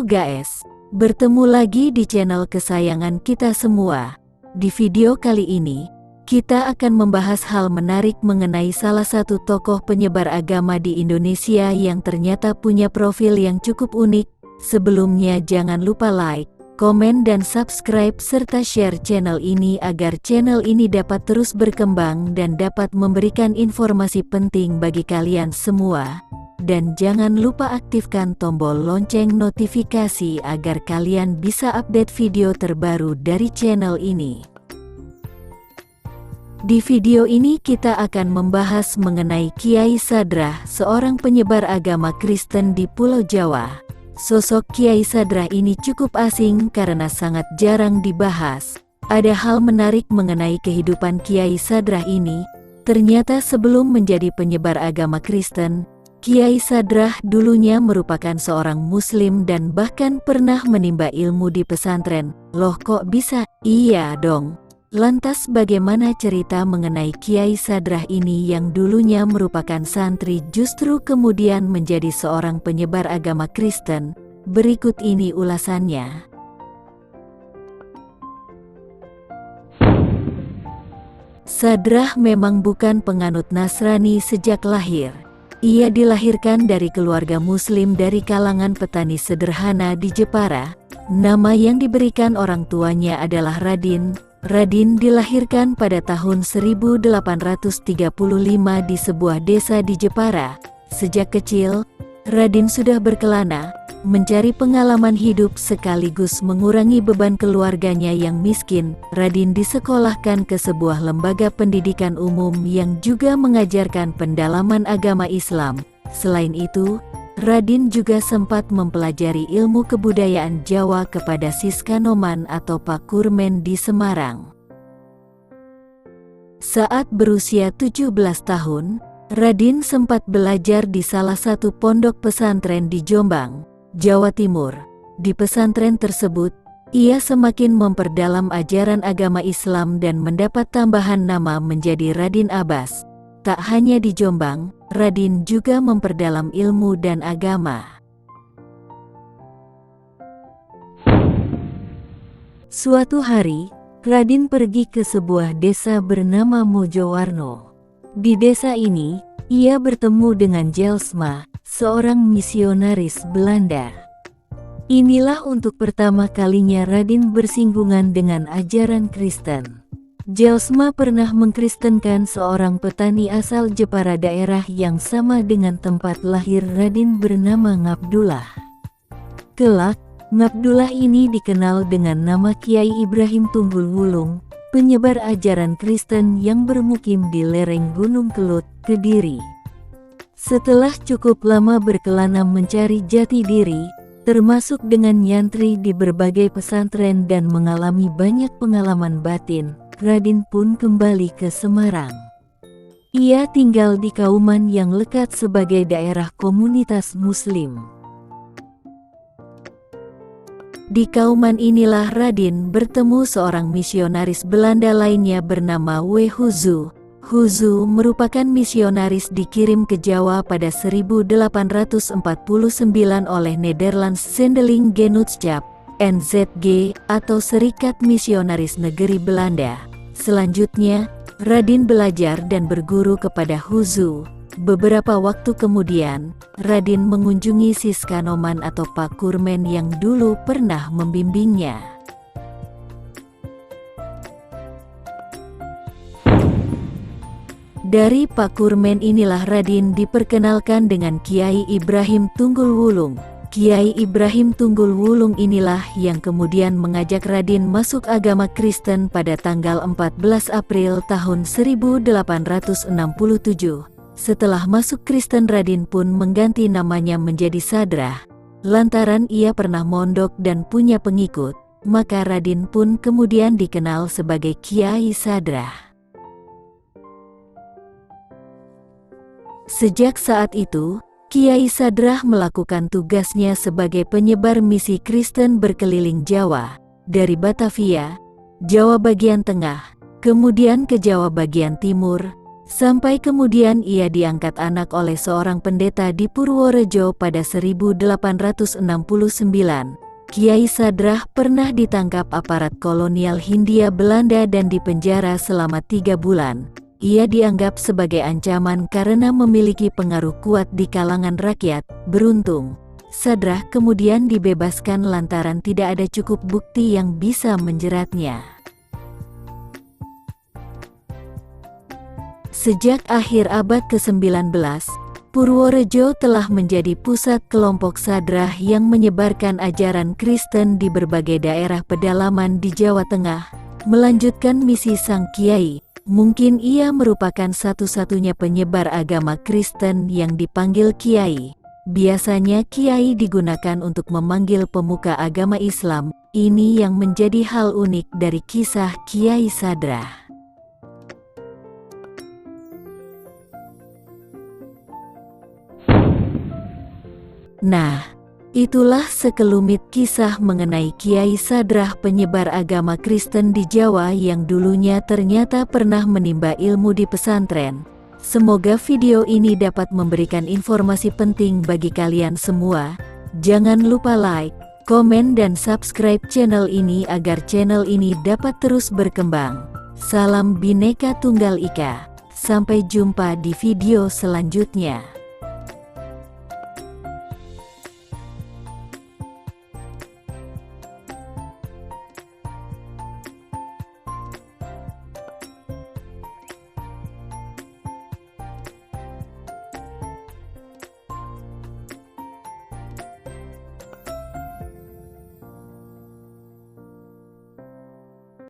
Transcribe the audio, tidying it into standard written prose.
guys, bertemu lagi di channel kesayangan kita semua. Di video kali ini, kita akan membahas hal menarik mengenai salah satu tokoh penyebar agama di Indonesia yang ternyata punya profil yang cukup unik. Sebelumnya jangan lupa like, komen dan subscribe serta share channel ini agar channel ini dapat terus berkembang dan dapat memberikan informasi penting bagi kalian semua. Dan jangan lupa aktifkan tombol lonceng notifikasi agar kalian bisa update video terbaru dari channel ini. Di video ini kita akan membahas mengenai Kiai Sadrah, seorang penyebar agama Kristen di Pulau Jawa. Sosok Kiai Sadrah ini cukup asing karena sangat jarang dibahas. Ada hal menarik mengenai kehidupan Kiai Sadrah ini. Ternyata sebelum menjadi penyebar agama Kristen, Kiai Sadrah dulunya merupakan seorang Muslim dan bahkan pernah menimba ilmu di pesantren. Loh kok bisa? Iya dong. Lantas bagaimana cerita mengenai Kiai Sadrah ini yang dulunya merupakan santri justru kemudian menjadi seorang penyebar agama Kristen? Berikut ini ulasannya. Sadrah memang bukan penganut Nasrani sejak lahir. Ia dilahirkan dari keluarga Muslim dari kalangan petani sederhana di Jepara. Nama yang diberikan orang tuanya adalah Radin. Radin dilahirkan pada tahun 1835 di sebuah desa di Jepara. Sejak kecil, Radin sudah berkelana, mencari pengalaman hidup sekaligus mengurangi beban keluarganya yang miskin. Radin disekolahkan ke sebuah lembaga pendidikan umum yang juga mengajarkan pendalaman agama Islam. Selain itu, Radin juga sempat mempelajari ilmu kebudayaan Jawa kepada Siskanoman atau Pak Kurmen di Semarang. Saat berusia 17 tahun, Radin sempat belajar di salah satu pondok pesantren di Jombang, Jawa Timur. Di pesantren tersebut, ia semakin memperdalam ajaran agama Islam dan mendapat tambahan nama menjadi Radin Abbas. Tak hanya di Jombang, Radin juga memperdalam ilmu dan agama. Suatu hari, Radin pergi ke sebuah desa bernama Mojowarno. Di desa ini, ia bertemu dengan Jelsma, seorang misionaris Belanda. Inilah untuk pertama kalinya Radin bersinggungan dengan ajaran Kristen. Jelsma pernah mengkristenkan seorang petani asal Jepara, daerah yang sama dengan tempat lahir Radin bernama Ngabdullah. Kelak, Ngabdullah ini dikenal dengan nama Kiai Ibrahim Tunggul Wulung, penyebar ajaran Kristen yang bermukim di lereng Gunung Kelut, Kediri. Setelah cukup lama berkelana mencari jati diri, termasuk dengan nyantri di berbagai pesantren dan mengalami banyak pengalaman batin, Radin pun kembali ke Semarang. Ia tinggal di Kauman yang lekat sebagai daerah komunitas Muslim. Di Kauman inilah Radin bertemu seorang misionaris Belanda lainnya bernama W. Huzu. Huzu merupakan misionaris dikirim ke Jawa pada 1849 oleh Nederlands Zendeling Genootschap, NZG, atau Serikat Misionaris Negeri Belanda. Selanjutnya, Radin belajar dan berguru kepada Huzu. Beberapa waktu kemudian, Radin mengunjungi Siskanoman atau Pak Kurmen yang dulu pernah membimbingnya. Dari Pak Kurmen inilah Radin diperkenalkan dengan Kiai Ibrahim Tunggul Wulung. Kiai Ibrahim Tunggul Wulung inilah yang kemudian mengajak Radin masuk agama Kristen pada tanggal 14 April tahun 1867. Setelah masuk Kristen, Radin pun mengganti namanya menjadi Sadrah. Lantaran ia pernah mondok dan punya pengikut, maka Radin pun kemudian dikenal sebagai Kiai Sadrah. Sejak saat itu, Kiai Sadrah melakukan tugasnya sebagai penyebar misi Kristen berkeliling Jawa, dari Batavia, Jawa bagian tengah, kemudian ke Jawa bagian timur, Sampai kemudian ia diangkat anak oleh seorang pendeta di Purworejo pada 1869. Kiai Sadrah pernah ditangkap aparat kolonial Hindia Belanda dan dipenjara selama 3 bulan. Ia dianggap sebagai ancaman karena memiliki pengaruh kuat di kalangan rakyat. Beruntung, Sadrah kemudian dibebaskan lantaran tidak ada cukup bukti yang bisa menjeratnya. Sejak akhir abad ke-19, Purworejo telah menjadi pusat kelompok Sadrah yang menyebarkan ajaran Kristen di berbagai daerah pedalaman di Jawa Tengah. Melanjutkan misi sang kiai, mungkin ia merupakan satu-satunya penyebar agama Kristen yang dipanggil kiai. Biasanya kiai digunakan untuk memanggil pemuka agama Islam. Ini yang menjadi hal unik dari kisah Kiai Sadrah. Nah, itulah sekelumit kisah mengenai Kiai Sadrah, penyebar agama Kristen di Jawa yang dulunya ternyata pernah menimba ilmu di pesantren. Semoga video ini dapat memberikan informasi penting bagi kalian semua. Jangan lupa like, komen dan subscribe channel ini agar channel ini dapat terus berkembang. Salam Bhinneka Tunggal Ika. Sampai jumpa di video selanjutnya.